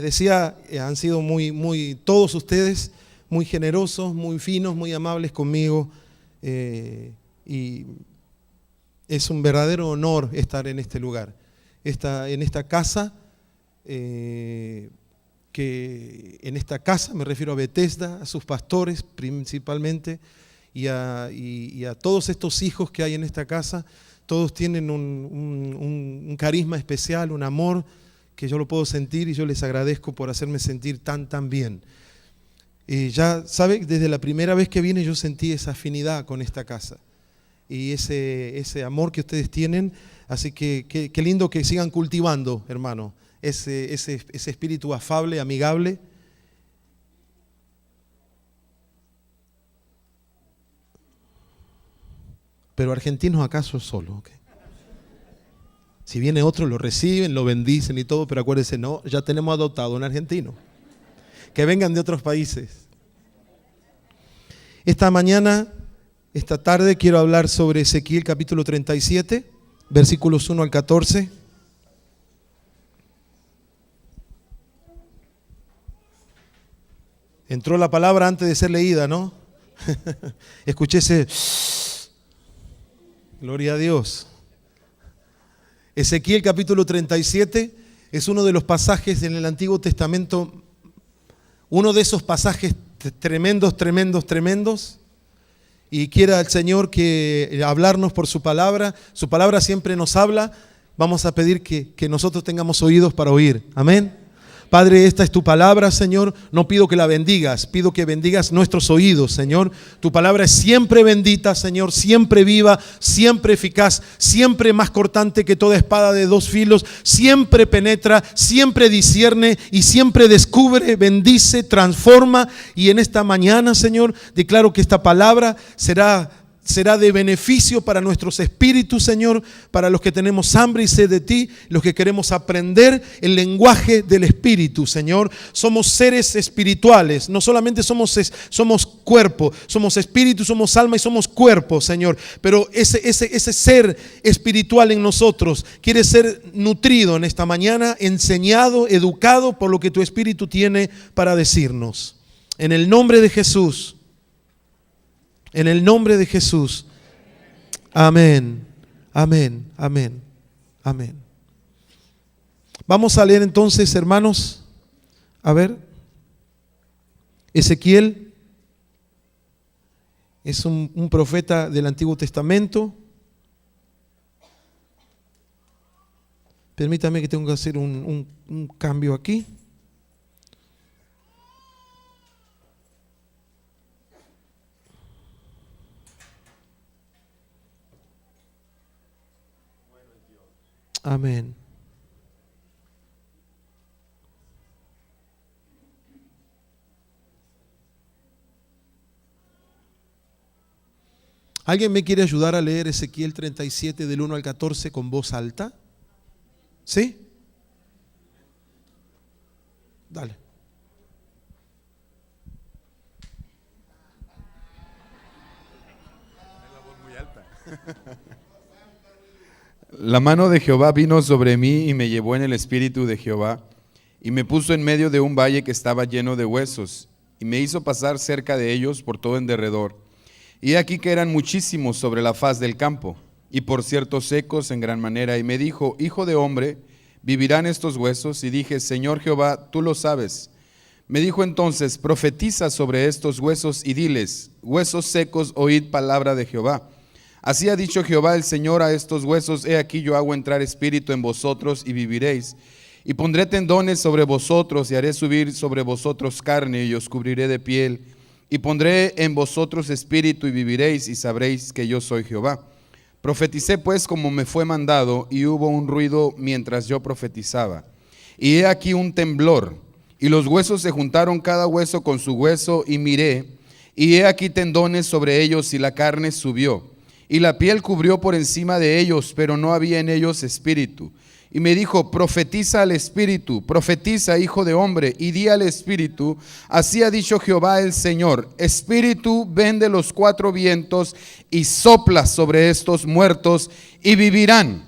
decía, han sido todos ustedes muy generosos, muy finos, muy amables conmigo, y es un verdadero honor estar en este lugar, en esta casa, que en esta casa me refiero a Bethesda, a sus pastores principalmente, y a todos estos hijos que hay en esta casa. Todos tienen un carisma especial, un amor que yo lo puedo sentir, y yo les agradezco por hacerme sentir tan bien. Ya sabe, desde la primera vez que vine yo sentí esa afinidad con esta casa y ese amor que ustedes tienen, así que qué lindo que sigan cultivando, hermano, ese espíritu afable, amigable. Pero argentinos acaso solo, ¿okay? Si viene otro lo reciben, lo bendicen y todo, pero acuérdense, no, ya tenemos adoptado un argentino. Que vengan de otros países. Esta mañana, esta tarde, quiero hablar sobre Ezequiel capítulo 37, versículos 1 al 14. Entró la palabra antes de ser leída, ¿no? Escuché ese... Gloria a Dios. Ezequiel capítulo 37 es uno de los pasajes en el Antiguo Testamento, uno de esos pasajes tremendos, y quiera el Señor que hablarnos por su palabra siempre nos habla. Vamos a pedir que nosotros tengamos oídos para oír. Amén. Padre, esta es tu palabra, Señor. No pido que la bendigas, pido que bendigas nuestros oídos, Señor. Tu palabra es siempre bendita, Señor, siempre viva, siempre eficaz, siempre más cortante que toda espada de dos filos, siempre penetra, siempre discierne y siempre descubre, bendice, transforma. Y en esta mañana, Señor, declaro que esta palabra será de beneficio para nuestros espíritus, Señor, para los que tenemos hambre y sed de ti, los que queremos aprender el lenguaje del Espíritu, Señor. Somos seres espirituales, no solamente somos cuerpo, somos espíritu, somos alma y somos cuerpo, Señor. Pero ese ser espiritual en nosotros quiere ser nutrido en esta mañana, enseñado, educado por lo que tu Espíritu tiene para decirnos. En el nombre de Jesús. En el nombre de Jesús. Amén. Amén. Amén. Amén. Vamos a leer entonces, hermanos. A ver. Ezequiel es un profeta del Antiguo Testamento. Permítame que tengo que hacer un cambio aquí. Amén. ¿Alguien me quiere ayudar a leer Ezequiel 37 del 1 al 14 con voz alta? ¿Sí? Dale. La mano de Jehová vino sobre mí y me llevó en el espíritu de Jehová y me puso en medio de un valle que estaba lleno de huesos y me hizo pasar cerca de ellos por todo en derredor. Y he aquí que eran muchísimos sobre la faz del campo y por cierto secos en gran manera. Y me dijo: Hijo de hombre, ¿vivirán estos huesos? Y dije: Señor Jehová, tú lo sabes. Me dijo entonces: profetiza sobre estos huesos y diles: huesos secos, oíd palabra de Jehová. Así ha dicho Jehová el Señor a estos huesos: he aquí yo hago entrar espíritu en vosotros y viviréis. Y pondré tendones sobre vosotros y haré subir sobre vosotros carne y os cubriré de piel. Y pondré en vosotros espíritu y viviréis y sabréis que yo soy Jehová. Profeticé pues como me fue mandado y hubo un ruido mientras yo profetizaba. Y he aquí un temblor y los huesos se juntaron cada hueso con su hueso y miré y he aquí tendones sobre ellos y la carne subió. Y la piel cubrió por encima de ellos, pero no había en ellos espíritu. Y me dijo: profetiza al espíritu, profetiza, hijo de hombre, y di al espíritu: así ha dicho Jehová el Señor, espíritu, ven de los cuatro vientos y sopla sobre estos muertos y vivirán.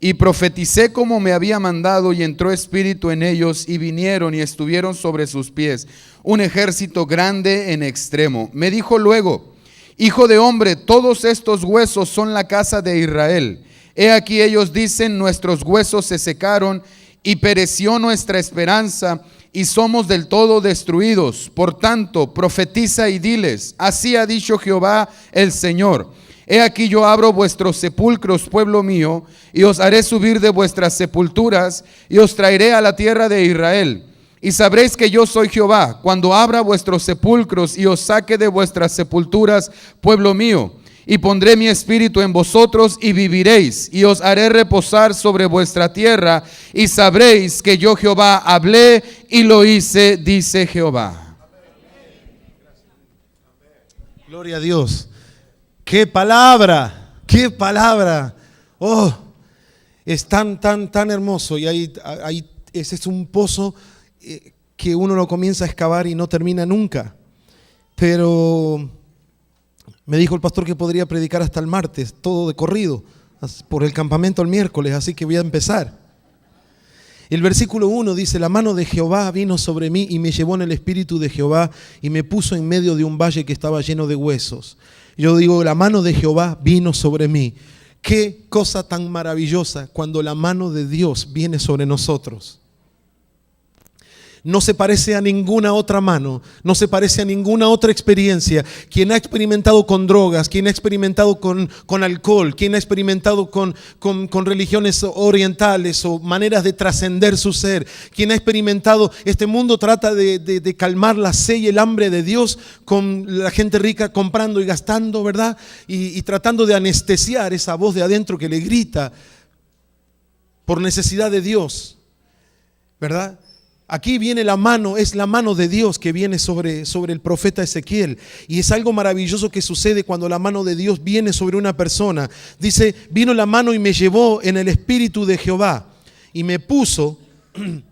Y profeticé como me había mandado, y entró espíritu en ellos, y vinieron y estuvieron sobre sus pies un ejército grande en extremo. Me dijo luego: hijo de hombre, todos estos huesos son la casa de Israel. He aquí ellos dicen: nuestros huesos se secaron y pereció nuestra esperanza, y somos del todo destruidos. Por tanto, profetiza y diles: así ha dicho Jehová el Señor. He aquí yo abro vuestros sepulcros, pueblo mío, y os haré subir de vuestras sepulturas, y os traeré a la tierra de Israel. Y sabréis que yo soy Jehová, cuando abra vuestros sepulcros y os saque de vuestras sepulturas, pueblo mío. Y pondré mi espíritu en vosotros y viviréis, y os haré reposar sobre vuestra tierra, y sabréis que yo Jehová hablé y lo hice, dice Jehová. Gloria a Dios. ¡Qué palabra! ¡Qué palabra! ¡Oh! Es tan hermoso. Y ahí ese es un pozo que uno lo comienza a excavar y no termina nunca. Pero me dijo el pastor que podría predicar hasta el martes, todo de corrido, por el campamento el miércoles, así que voy a empezar. El versículo 1 dice: la mano de Jehová vino sobre mí y me llevó en el espíritu de Jehová y me puso en medio de un valle que estaba lleno de huesos. Yo digo, la mano de Jehová vino sobre mí. Qué cosa tan maravillosa cuando la mano de Dios viene sobre nosotros. No se parece a ninguna otra mano, no se parece a ninguna otra experiencia. Quien ha experimentado con drogas, quien ha experimentado con alcohol, quien ha experimentado con religiones orientales o maneras de trascender su ser, quien ha experimentado, este mundo trata de calmar la sed y el hambre de Dios con la gente rica comprando y gastando, ¿verdad? Y tratando de anestesiar esa voz de adentro que le grita por necesidad de Dios, ¿verdad? Aquí viene la mano, es la mano de Dios que viene sobre el profeta Ezequiel. Y es algo maravilloso que sucede cuando la mano de Dios viene sobre una persona. Dice: vino la mano y me llevó en el espíritu de Jehová. Y me puso,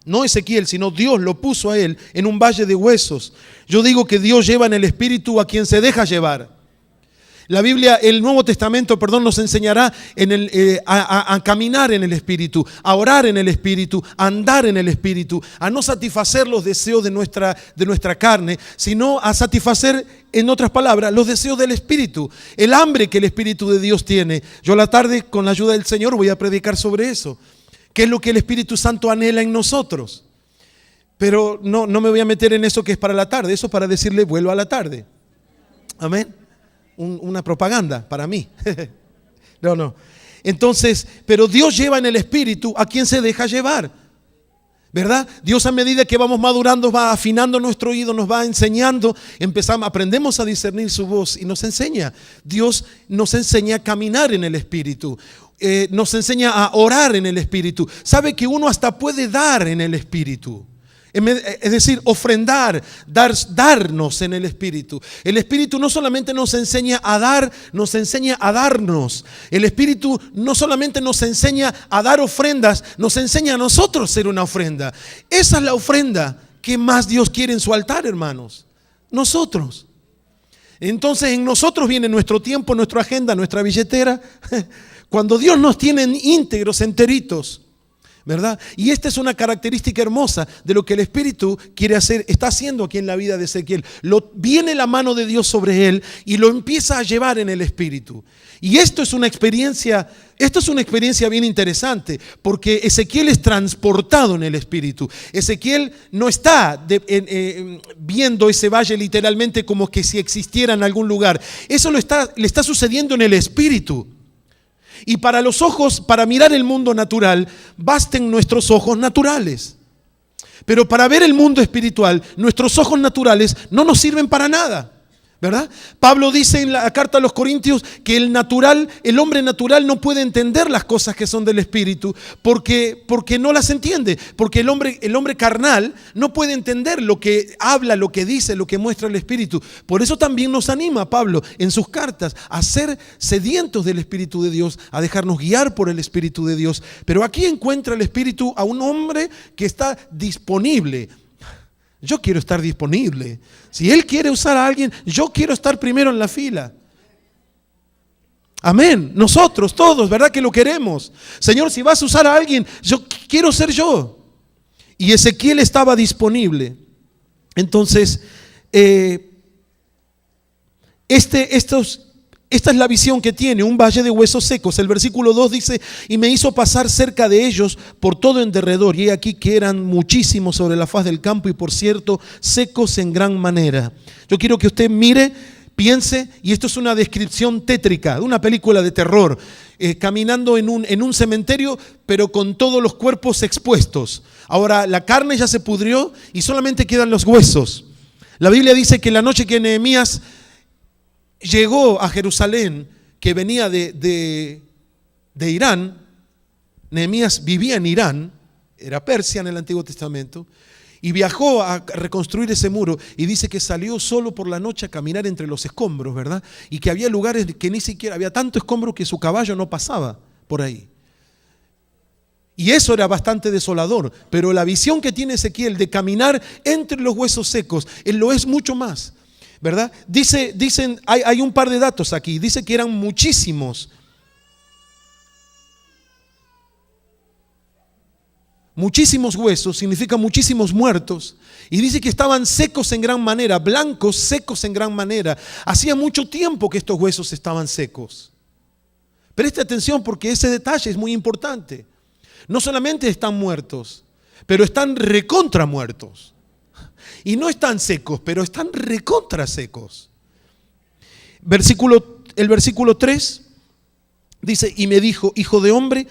no Ezequiel, sino Dios lo puso a él en un valle de huesos. Yo digo que Dios lleva en el espíritu a quien se deja llevar. La Biblia, el Nuevo Testamento, nos enseñará a caminar en el Espíritu, a orar en el Espíritu, a andar en el Espíritu, a no satisfacer los deseos de nuestra carne, sino a satisfacer, en otras palabras, los deseos del Espíritu, el hambre que el Espíritu de Dios tiene. Yo a la tarde, con la ayuda del Señor, voy a predicar sobre eso. ¿Qué es lo que el Espíritu Santo anhela en nosotros? Pero no me voy a meter en eso que es para la tarde, eso es para decirle: vuelvo a la tarde. Amén. Una propaganda para mí. No. Entonces, pero Dios lleva en el espíritu a quien se deja llevar, ¿verdad? Dios, a medida que vamos madurando, va afinando nuestro oído, nos va enseñando, aprendemos a discernir su voz y nos enseña. Dios nos enseña a caminar en el espíritu, nos enseña a orar en el espíritu. Sabe que uno hasta puede dar en el espíritu. Es decir, ofrendar, darnos en el Espíritu. El Espíritu no solamente nos enseña a dar, nos enseña a darnos. El Espíritu no solamente nos enseña a dar ofrendas, nos enseña a nosotros ser una ofrenda. Esa es la ofrenda que más Dios quiere en su altar, hermanos. Nosotros. Entonces en nosotros viene nuestro tiempo, nuestra agenda, nuestra billetera. Cuando Dios nos tiene íntegros, enteritos, ¿verdad? Y esta es una característica hermosa de lo que el Espíritu quiere hacer, está haciendo aquí en la vida de Ezequiel. Viene la mano de Dios sobre él y lo empieza a llevar en el Espíritu. Y esto es una experiencia bien interesante, porque Ezequiel es transportado en el Espíritu. Ezequiel no está viendo ese valle literalmente como que si existiera en algún lugar. Eso le está sucediendo en el Espíritu. Y para los ojos, para mirar el mundo natural, basten nuestros ojos naturales. Pero para ver el mundo espiritual, nuestros ojos naturales no nos sirven para nada, ¿verdad? Pablo dice en la carta a los Corintios que el hombre natural no puede entender las cosas que son del Espíritu porque no las entiende, porque el hombre carnal no puede entender lo que habla, lo que dice, lo que muestra el Espíritu. Por eso también nos anima Pablo en sus cartas a ser sedientos del Espíritu de Dios, a dejarnos guiar por el Espíritu de Dios. Pero aquí encuentra el Espíritu a un hombre que está disponible. Yo quiero estar disponible. Si Él quiere usar a alguien, yo quiero estar primero en la fila. Amén. Nosotros todos, ¿verdad que lo queremos? Señor, si vas a usar a alguien, yo quiero ser yo. Y Ezequiel estaba disponible. Entonces, esta es la visión que tiene, un valle de huesos secos. El versículo 2 dice, y me hizo pasar cerca de ellos por todo en derredor. Y he aquí que eran muchísimos sobre la faz del campo y por cierto, secos en gran manera. Yo quiero que usted mire, piense, y esto es una descripción tétrica de una película de terror, caminando en un cementerio, pero con todos los cuerpos expuestos. Ahora la carne ya se pudrió y solamente quedan los huesos. La Biblia dice que la noche que Nehemías llegó a Jerusalén, que venía de Irán, Nehemías vivía en Irán, era Persia en el Antiguo Testamento, y viajó a reconstruir ese muro, y dice que salió solo por la noche a caminar entre los escombros, ¿verdad? Y que había lugares que ni siquiera, había tanto escombro que su caballo no pasaba por ahí. Y eso era bastante desolador, pero la visión que tiene Ezequiel de caminar entre los huesos secos, él lo es mucho más, ¿verdad? Dicen, hay un par de datos aquí, dice que eran muchísimos. Muchísimos huesos significa muchísimos muertos. Y dice que estaban secos en gran manera, blancos, secos en gran manera. Hacía mucho tiempo que estos huesos estaban secos. Preste atención porque ese detalle es muy importante. No solamente están muertos, pero están recontra muertos. Y no están secos, pero están recontra secos. El versículo 3 dice, y me dijo, hijo de hombre,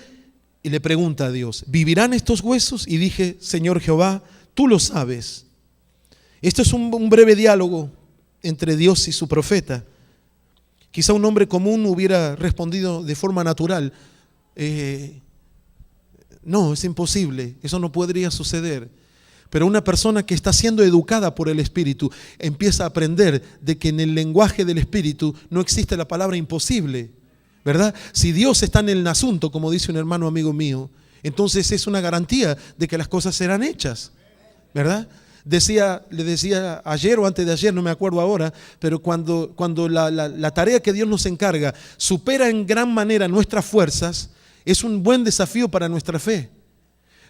y le pregunta a Dios, ¿vivirán estos huesos? Y dije, Señor Jehová, tú lo sabes. Esto es un breve diálogo entre Dios y su profeta. Quizá un hombre común hubiera respondido de forma natural, no, es imposible, eso no podría suceder. Pero una persona que está siendo educada por el Espíritu empieza a aprender de que en el lenguaje del Espíritu no existe la palabra imposible, ¿verdad? Si Dios está en el asunto, como dice un hermano amigo mío, entonces es una garantía de que las cosas serán hechas, ¿verdad? Le decía ayer o antes de ayer, no me acuerdo ahora, pero cuando la tarea que Dios nos encarga supera en gran manera nuestras fuerzas, es un buen desafío para nuestra fe.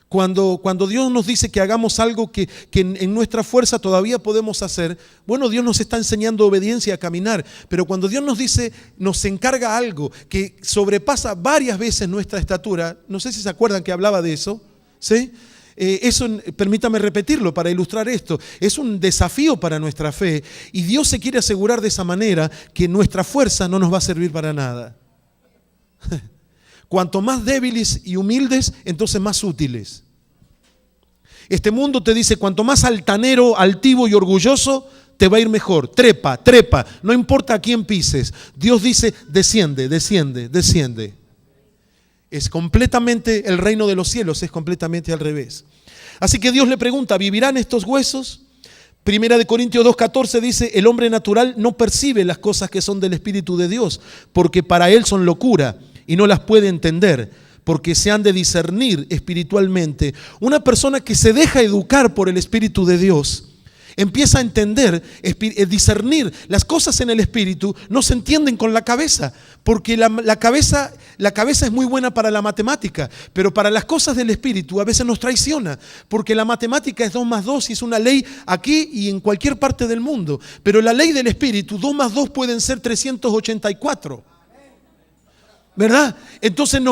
Cuando Dios nos dice que hagamos algo que en nuestra fuerza todavía podemos hacer, bueno, Dios nos está enseñando obediencia a caminar, pero cuando Dios nos dice, nos encarga algo que sobrepasa varias veces nuestra estatura, no sé si se acuerdan que hablaba de eso, ¿sí? Eso, permítame repetirlo para ilustrar esto, es un desafío para nuestra fe y Dios se quiere asegurar de esa manera que nuestra fuerza no nos va a servir para nada. Cuanto más débiles y humildes, entonces más útiles. Este mundo te dice, cuanto más altanero, altivo y orgulloso, te va a ir mejor. Trepa, no importa a quién pises. Dios dice, desciende, desciende, desciende. Es completamente, el reino de los cielos es completamente al revés. Así que Dios le pregunta, ¿vivirán estos huesos? Primera de Corintios 2:14 dice, el hombre natural no percibe las cosas que son del Espíritu de Dios, porque para él son locura y no las puede entender, porque se han de discernir espiritualmente. Una persona que se deja educar por el Espíritu de Dios empieza a entender, discernir. Las cosas en el Espíritu no se entienden con la cabeza, porque la cabeza es muy buena para la matemática, pero para las cosas del Espíritu a veces nos traiciona, porque la matemática es 2 más 2 y es una ley aquí y en cualquier parte del mundo, pero la ley del Espíritu, 2 más 2 pueden ser 384. ¿Verdad? Entonces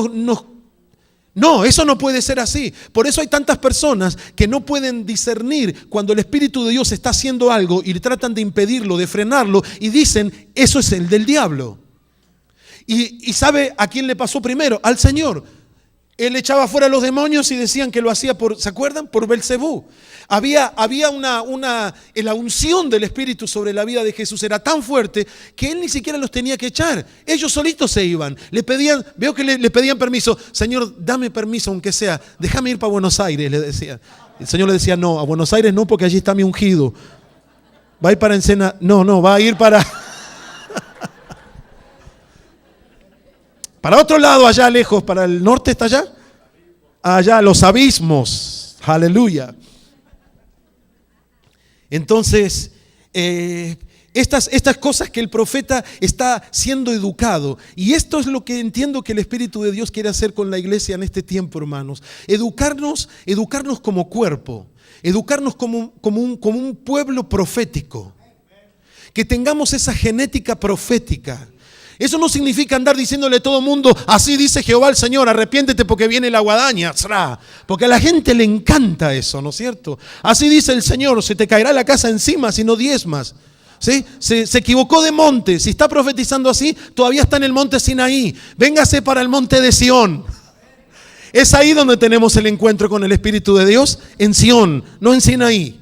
no, eso no puede ser así. Por eso hay tantas personas que no pueden discernir cuando el Espíritu de Dios está haciendo algo y tratan de impedirlo, de frenarlo y dicen, eso es el del diablo. Y ¿sabe a quién le pasó primero? Al Señor. Él echaba fuera a los demonios y decían que lo hacía ¿se acuerdan? Por Belcebú. Había la unción del Espíritu sobre la vida de Jesús era tan fuerte que él ni siquiera los tenía que echar. Ellos solitos se iban. Veo que le pedían permiso. Señor, dame permiso aunque sea. Déjame ir para Buenos Aires, le decía. El Señor le decía, no, a Buenos Aires no, porque allí está mi ungido. Va a ir para Ensenada. No, va a ir para otro lado, allá lejos, para el norte está allá. Allá, los abismos. Aleluya. Entonces, estas cosas que el profeta está siendo educado. Y esto es lo que entiendo que el Espíritu de Dios quiere hacer con la iglesia en este tiempo, hermanos. Educarnos como cuerpo, educarnos como un pueblo profético. Que tengamos esa genética profética. Eso no significa andar diciéndole a todo el mundo, así dice Jehová el Señor, arrepiéntete porque viene la guadaña. Porque a la gente le encanta eso, ¿no es cierto? Así dice el Señor, se te caerá la casa encima si no diezmas. ¿Sí? Se equivocó de monte. Si está profetizando así, todavía está en el monte Sinaí. Véngase para el monte de Sión. Es ahí donde tenemos el encuentro con el Espíritu de Dios, en Sión, no en Sinaí.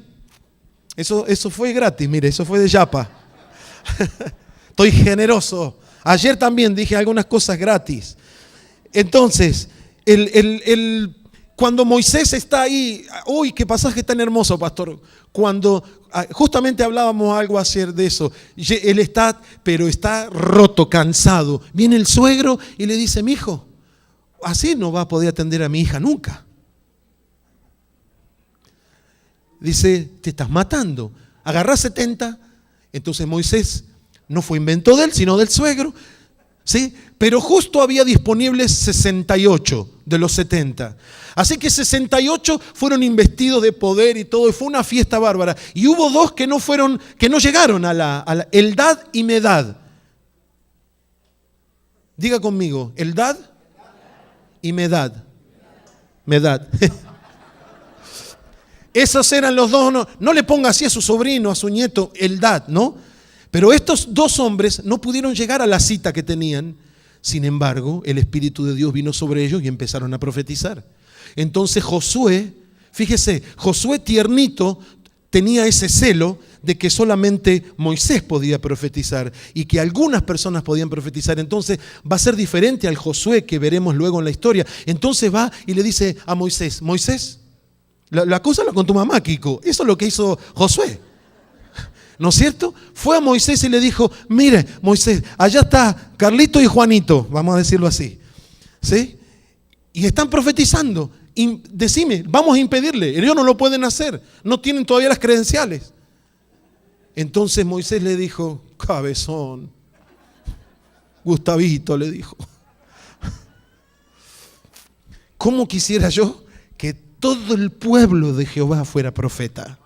Eso fue gratis, mire, eso fue de Yapa. Estoy generoso. Ayer también dije algunas cosas gratis. Entonces, cuando Moisés está ahí, uy, qué pasaje tan hermoso, pastor. Cuando justamente hablábamos algo ayer de eso. Él está roto, cansado. Viene el suegro y le dice, mijo, así no va a poder atender a mi hija nunca. Dice, te estás matando. Agarrá 70. Entonces Moisés no fue invento de él, sino del suegro, ¿sí? Pero justo había disponibles 68 de los 70. Así que 68 fueron investidos de poder y todo, y fue una fiesta bárbara. Y hubo dos que no llegaron a la Eldad y Medad. Diga conmigo, Eldad y Medad. Medad. Esos eran los dos, no le ponga así a su sobrino, a su nieto, Eldad, ¿no? Pero estos dos hombres no pudieron llegar a la cita que tenían. Sin embargo, el Espíritu de Dios vino sobre ellos y empezaron a profetizar. Entonces Josué, fíjese, Josué tiernito tenía ese celo de que solamente Moisés podía profetizar y que algunas personas podían profetizar. Entonces va a ser diferente al Josué que veremos luego en la historia. Entonces va y le dice a Moisés, Moisés, la cosa la con tu mamá, Kiko. Eso es lo que hizo Josué. ¿No es cierto? Fue a Moisés y le dijo, mire, Moisés, allá está Carlito y Juanito, vamos a decirlo así, ¿sí? Y están profetizando. Y decime, vamos a impedirle. Ellos no lo pueden hacer, no tienen todavía las credenciales. Entonces Moisés le dijo, cabezón, Gustavito le dijo, ¿cómo quisiera yo que todo el pueblo de Jehová fuera profeta?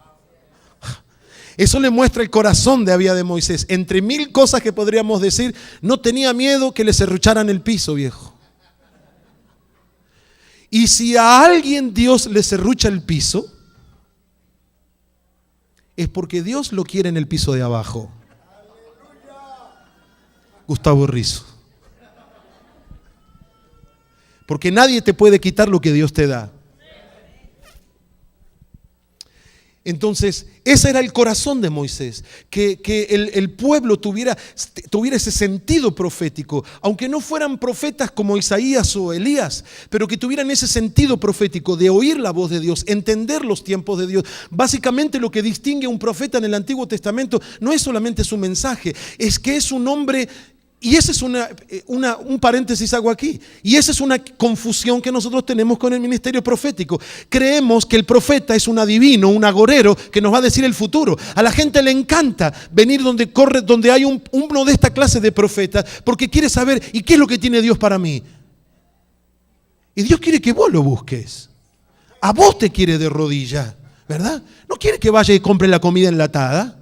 Eso le muestra el corazón de Moisés. Entre mil cosas que podríamos decir, no tenía miedo que le serrucharan el piso, viejo. Y si a alguien Dios le serrucha el piso, es porque Dios lo quiere en el piso de abajo. Gustavo Rizzo. Porque nadie te puede quitar lo que Dios te da. Entonces, ese era el corazón de Moisés, que el pueblo tuviera ese sentido profético, aunque no fueran profetas como Isaías o Elías, pero que tuvieran ese sentido profético de oír la voz de Dios, entender los tiempos de Dios. Básicamente lo que distingue a un profeta en el Antiguo Testamento no es solamente su mensaje, es que es un hombre. Y ese es un paréntesis hago aquí. Y esa es una confusión que nosotros tenemos con el ministerio profético. Creemos que el profeta es un adivino, un agorero que nos va a decir el futuro. A la gente le encanta venir donde hay uno de esta clase de profetas, porque quiere saber, ¿y qué es lo que tiene Dios para mí? Y Dios quiere que vos lo busques. A vos te quiere de rodillas, ¿verdad? No quiere que vaya y compre la comida enlatada.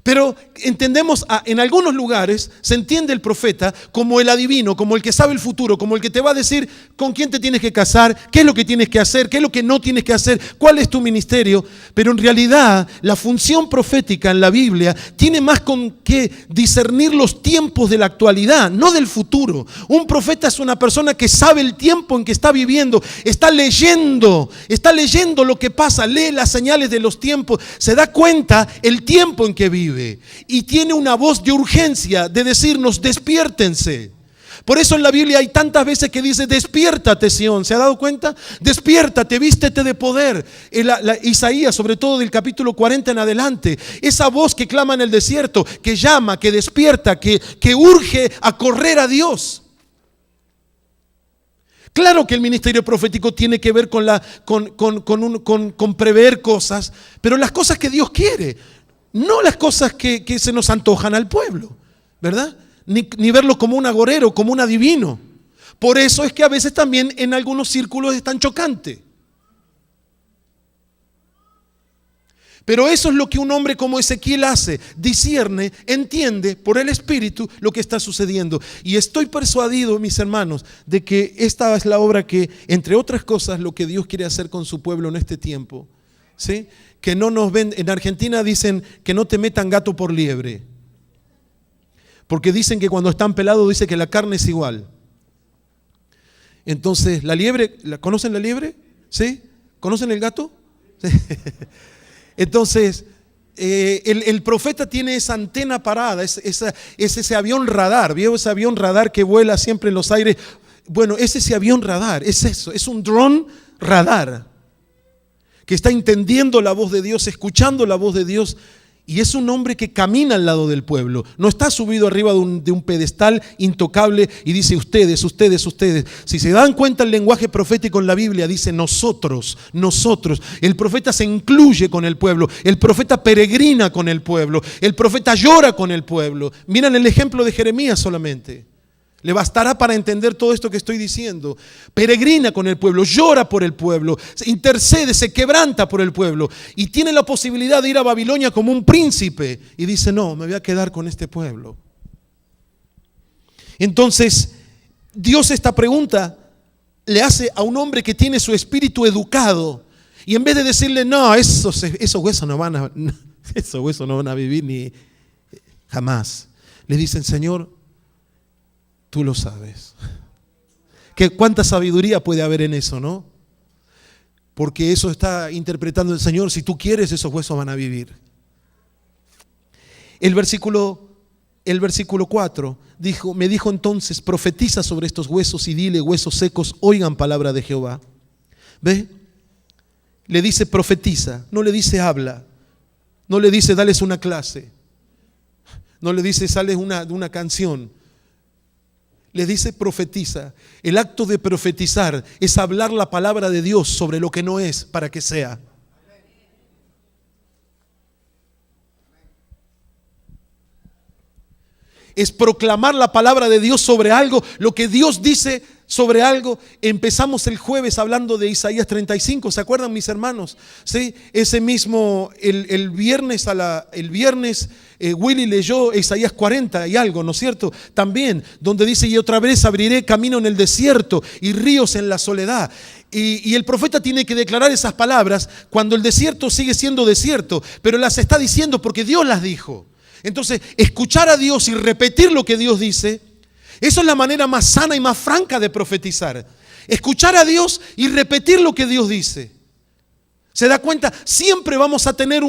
Pero entendemos, en algunos lugares se entiende el profeta como el adivino, como el que sabe el futuro, como el que te va a decir con quién te tienes que casar, qué es lo que tienes que hacer, qué es lo que no tienes que hacer, cuál es tu ministerio. Pero en realidad la función profética en la Biblia tiene más con que discernir los tiempos de la actualidad, no del futuro. Un profeta es una persona que sabe el tiempo en que está viviendo, está leyendo lo que pasa, lee las señales de los tiempos, se da cuenta el tiempo en que vive. Y tiene una voz de urgencia de decirnos, despiértense. Por eso en la Biblia hay tantas veces que dice, despiértate, Sión. ¿Se ha dado cuenta? Despiértate, vístete de poder. Isaías, sobre todo del capítulo 40 en adelante, esa voz que clama en el desierto, que llama, que despierta, que urge a correr a Dios. Claro que el ministerio profético tiene que ver con prever cosas, pero las cosas que Dios quiere. No las cosas que se nos antojan al pueblo, ¿verdad? Ni verlo como un agorero, como un adivino. Por eso es que a veces también en algunos círculos es tan chocante. Pero eso es lo que un hombre como Ezequiel hace, discierne, entiende por el Espíritu lo que está sucediendo. Y estoy persuadido, mis hermanos, de que esta es la obra que, entre otras cosas, lo que Dios quiere hacer con su pueblo en este tiempo. ¿Sí? Que no nos ven, en Argentina dicen que no te metan gato por liebre. Porque dicen que cuando están pelados dice que la carne es igual. Entonces, la liebre, ¿conocen la liebre? ¿Sí? ¿Conocen el gato? Sí. Entonces, el profeta tiene esa antena parada, es ese avión radar. ¿Vio ese avión radar que vuela siempre en los aires? Bueno, es ese avión radar, es eso, es un dron radar que está entendiendo la voz de Dios, escuchando la voz de Dios. Y es un hombre que camina al lado del pueblo. No está subido arriba de un pedestal intocable y dice ustedes. Si se dan cuenta el lenguaje profético en la Biblia, dice nosotros. El profeta se incluye con el pueblo. El profeta peregrina con el pueblo. El profeta llora con el pueblo. Miren el ejemplo de Jeremías solamente. Le bastará para entender todo esto que estoy diciendo. Peregrina con el pueblo, llora por el pueblo, intercede, se quebranta por el pueblo y tiene la posibilidad de ir a Babilonia como un príncipe y dice, no, me voy a quedar con este pueblo. Entonces, Dios esta pregunta le hace a un hombre que tiene su espíritu educado y en vez de decirle, no, esos huesos no van a vivir ni jamás, le dicen, Señor, tú lo sabes. ¿Cuánta sabiduría puede haber en eso, no? Porque eso está interpretando el Señor, si tú quieres, esos huesos van a vivir. El versículo 4 me dijo entonces, profetiza sobre estos huesos y dile, huesos secos, oigan palabra de Jehová. ¿Ve? Le dice profetiza, no le dice habla, no le dice dales una clase, no le dice sales de una canción. Le dice profetiza. El acto de profetizar es hablar la palabra de Dios sobre lo que no es para que sea. Es proclamar la palabra de Dios sobre algo, lo que Dios dice sobre algo. Empezamos el jueves hablando de Isaías 35, ¿se acuerdan, mis hermanos? ¿Sí? Ese mismo, el viernes Willy leyó Isaías 40 y algo, ¿no es cierto? También, donde dice, y otra vez abriré camino en el desierto y ríos en la soledad. Y el profeta tiene que declarar esas palabras cuando el desierto sigue siendo desierto, pero las está diciendo porque Dios las dijo. Entonces, escuchar a Dios y repetir lo que Dios dice, eso es la manera más sana y más franca de profetizar. Escuchar a Dios y repetir lo que Dios dice. ¿Se da cuenta? Siempre vamos a tener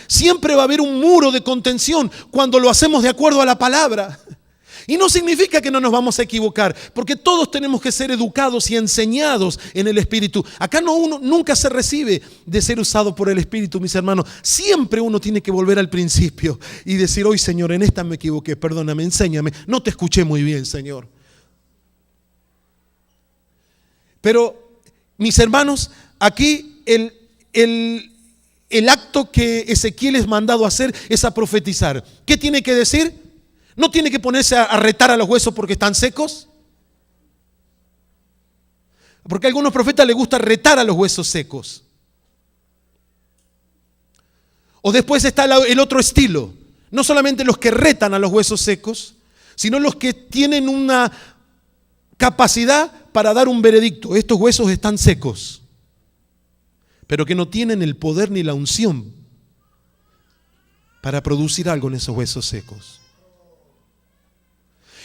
siempre va a haber un muro de contención cuando lo hacemos de acuerdo a la palabra. Y no significa que no nos vamos a equivocar, porque todos tenemos que ser educados y enseñados en el Espíritu. Acá uno nunca se recibe de ser usado por el Espíritu, mis hermanos. Siempre uno tiene que volver al principio y decir, hoy Señor, en esta me equivoqué, perdóname, enséñame. No te escuché muy bien, Señor. Pero, mis hermanos, aquí el acto que Ezequiel es mandado a hacer es a profetizar. ¿Qué tiene que decir? ¿No tiene que ponerse a retar a los huesos porque están secos? Porque a algunos profetas les gusta retar a los huesos secos. O después está el otro estilo. No solamente los que retan a los huesos secos, sino los que tienen una capacidad para dar un veredicto. Estos huesos están secos, pero que no tienen el poder ni la unción para producir algo en esos huesos secos.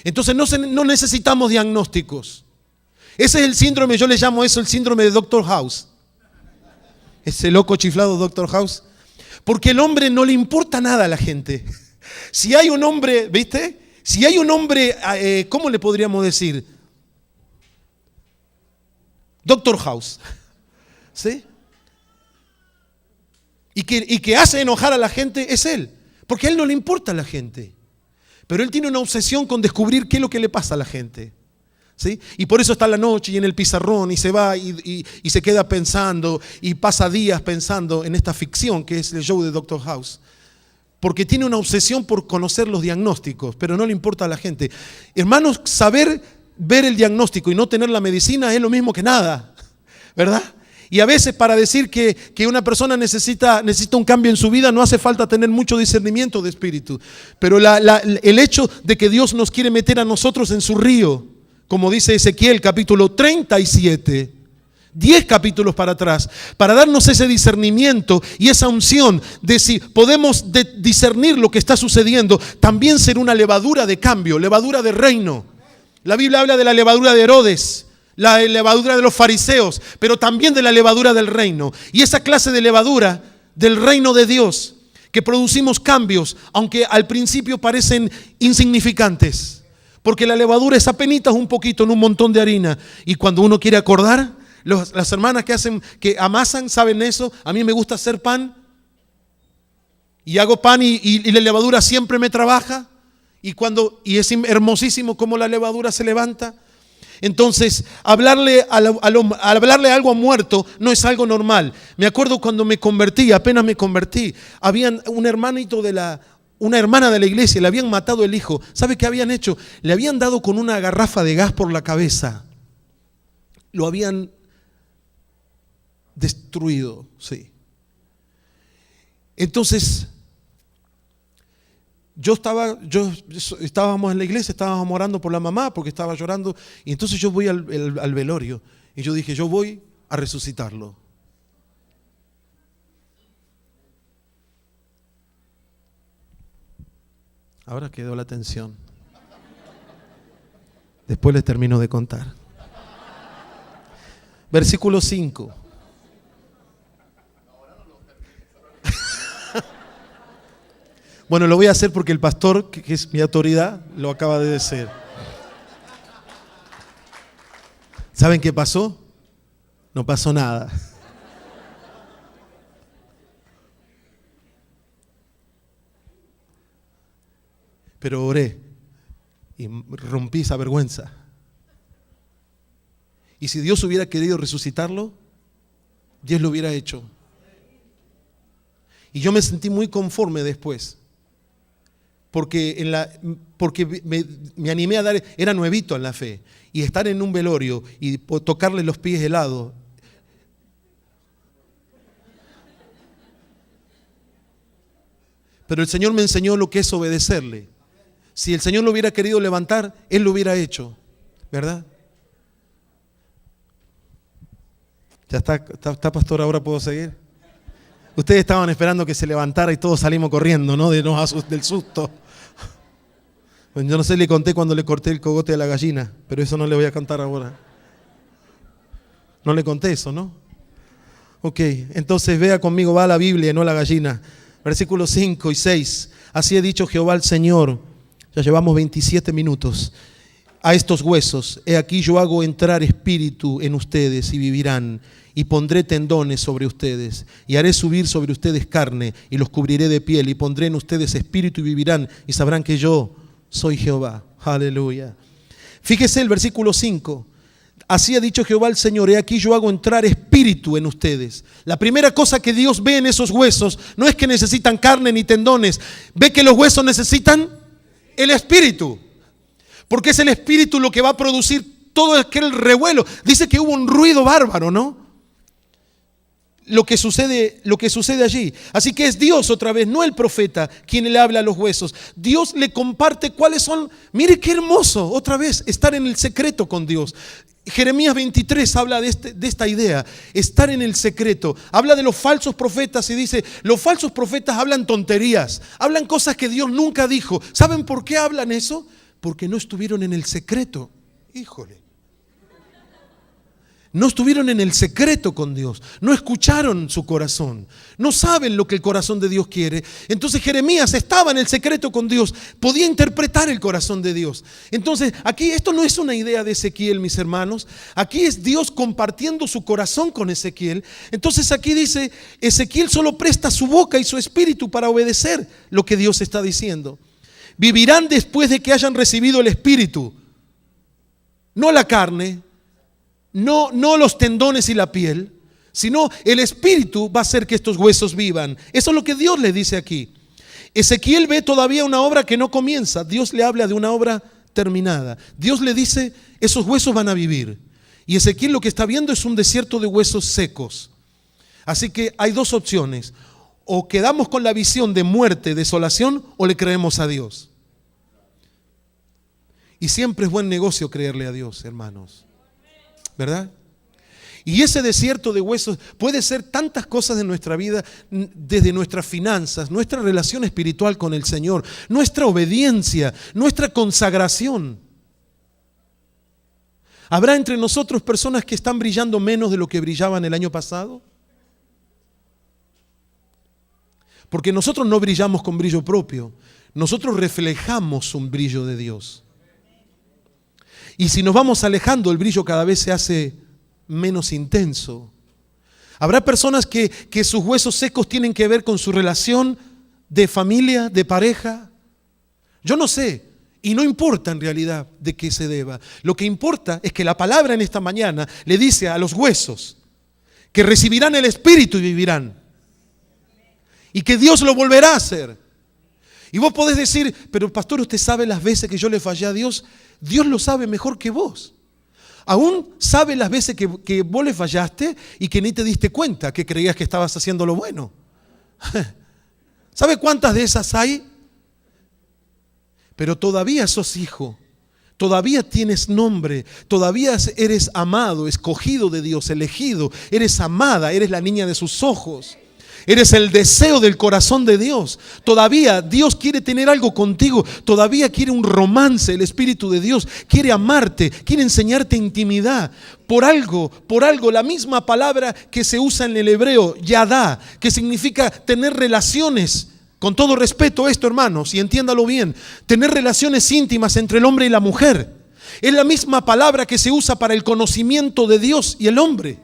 Entonces no necesitamos diagnósticos. Ese es el síndrome, yo le llamo eso el síndrome de Dr. House. Ese loco chiflado Dr. House. Porque el hombre no le importa nada a la gente. Si hay un hombre, ¿viste? Si hay un hombre, ¿cómo le podríamos decir? Dr. House. ¿Sí? Y que hace enojar a la gente es él. Porque a él no le importa a la gente. Pero él tiene una obsesión con descubrir qué es lo que le pasa a la gente. ¿Sí? Y por eso está la noche y en el pizarrón y se va y se queda pensando y pasa días pensando en esta ficción que es el show de Dr. House. porque tiene una obsesión por conocer los diagnósticos, pero no le importa a la gente. Hermanos, saber ver el diagnóstico y no tener la medicina es lo mismo que nada, ¿verdad? Y a veces para decir que una persona necesita un cambio en su vida no hace falta tener mucho discernimiento de espíritu. Pero el hecho de que Dios nos quiere meter a nosotros en su río, como dice Ezequiel capítulo 37, 10 capítulos para atrás, para darnos ese discernimiento y esa unción de si podemos discernir lo que está sucediendo, también ser una levadura de cambio, levadura de reino. La Biblia habla de la levadura de Herodes, la levadura de los fariseos, pero también de la levadura del reino. Y esa clase de levadura del reino de Dios, que producimos cambios, aunque al principio parecen insignificantes, porque la levadura es apenitas un poquito en un montón de harina. Y cuando uno quiere acordar, las hermanas que amasan saben eso. A mí me gusta hacer pan y hago pan y la levadura siempre me trabaja. Y es hermosísimo cómo la levadura se levanta. Entonces, hablarle algo a muerto no es algo normal. Me acuerdo cuando me convertí, apenas me convertí, había una hermana de la iglesia, le habían matado el hijo. ¿Sabe qué habían hecho? Le habían dado con una garrafa de gas por la cabeza. Lo habían destruido, sí. Entonces, estábamos en la iglesia, estábamos orando por la mamá porque estaba llorando, y entonces yo voy al velorio y yo dije, yo voy a resucitarlo. Ahora quedó la tensión. Después les termino de contar. Versículo 5. Bueno, lo voy a hacer porque el pastor, que es mi autoridad, lo acaba de decir. ¿Saben qué pasó? No pasó nada. Pero oré y rompí esa vergüenza. Y si Dios hubiera querido resucitarlo, Dios lo hubiera hecho. Y yo me sentí muy conforme después. Porque me animé a dar, era nuevito en la fe, y estar en un velorio y tocarle los pies helados. Pero el Señor me enseñó lo que es obedecerle. Si el Señor lo hubiera querido levantar, Él lo hubiera hecho, ¿verdad? Ya está pastor, ahora puedo seguir. Ustedes estaban esperando que se levantara y todos salimos corriendo, ¿no? Del susto. Bueno, yo no sé, le conté cuando le corté el cogote a la gallina, pero eso no le voy a contar ahora. No le conté eso, ¿no? Ok, entonces vea conmigo, va a la Biblia, no a la gallina. Versículos 5 y 6. Así ha dicho Jehová el Señor. Ya llevamos 27 minutos. A estos huesos, he aquí yo hago entrar espíritu en ustedes y vivirán. Y pondré tendones sobre ustedes, y haré subir sobre ustedes carne, y los cubriré de piel, y pondré en ustedes espíritu y vivirán, y sabrán que yo soy Jehová. Aleluya. Fíjese el versículo 5. Así ha dicho Jehová el Señor, he aquí yo hago entrar espíritu en ustedes. La primera cosa que Dios ve en esos huesos no es que necesitan carne ni tendones, ve que los huesos necesitan el espíritu, porque es el espíritu lo que va a producir todo aquel revuelo. Dice que hubo un ruido bárbaro, ¿no? Lo que sucede allí. Así que es Dios otra vez, no el profeta, quien le habla a los huesos. Dios le comparte cuáles son. Mire qué hermoso, otra vez, estar en el secreto con Dios. Jeremías 23 habla de esta idea, estar en el secreto. Habla de los falsos profetas y dice, los falsos profetas hablan tonterías, hablan cosas que Dios nunca dijo. ¿Saben por qué hablan eso? Porque no estuvieron en el secreto. Híjole. No estuvieron en el secreto con Dios, no escucharon su corazón, no saben lo que el corazón de Dios quiere. Entonces Jeremías estaba en el secreto con Dios, podía interpretar el corazón de Dios. Entonces aquí esto no es una idea de Ezequiel, mis hermanos, aquí es Dios compartiendo su corazón con Ezequiel. Entonces aquí dice, Ezequiel solo presta su boca y su espíritu para obedecer lo que Dios está diciendo. Vivirán después de que hayan recibido el espíritu, no la carne. No los tendones y la piel, sino el espíritu va a hacer que estos huesos vivan. Eso es lo que Dios le dice aquí. Ezequiel ve todavía una obra que no comienza. Dios le habla de una obra terminada. Dios le dice, esos huesos van a vivir. Y Ezequiel lo que está viendo es un desierto de huesos secos. Así que hay dos opciones. O quedamos con la visión de muerte, desolación, o le creemos a Dios. Y siempre es buen negocio creerle a Dios, hermanos. ¿Verdad? Y ese desierto de huesos puede ser tantas cosas de nuestra vida, desde nuestras finanzas, nuestra relación espiritual con el Señor, nuestra obediencia, nuestra consagración. ¿Habrá entre nosotros personas que están brillando menos de lo que brillaban el año pasado? Porque nosotros no brillamos con brillo propio, nosotros reflejamos un brillo de Dios. Y si nos vamos alejando, el brillo cada vez se hace menos intenso. Habrá personas que sus huesos secos tienen que ver con su relación de familia, de pareja. Yo no sé, y no importa en realidad de qué se deba. Lo que importa es que la palabra en esta mañana le dice a los huesos que recibirán el Espíritu y vivirán. Y que Dios lo volverá a hacer. Y vos podés decir, pero pastor, ¿usted sabe las veces que yo le fallé a Dios? Dios lo sabe mejor que vos. Aún sabe las veces que vos le fallaste y que ni te diste cuenta, que creías que estabas haciendo lo bueno. ¿Sabe cuántas de esas hay? Pero todavía sos hijo, todavía tienes nombre, todavía eres amado, escogido de Dios, elegido, eres amada, eres la niña de sus ojos. Eres el deseo del corazón de Dios. Todavía Dios quiere tener algo contigo. Todavía quiere un romance. El Espíritu de Dios quiere amarte, quiere enseñarte intimidad. Por algo, la misma palabra que se usa en el hebreo, yadá, que significa tener relaciones. Con todo respeto esto, hermanos, y entiéndalo bien, tener relaciones íntimas entre el hombre y la mujer. Es la misma palabra que se usa para el conocimiento de Dios y el hombre.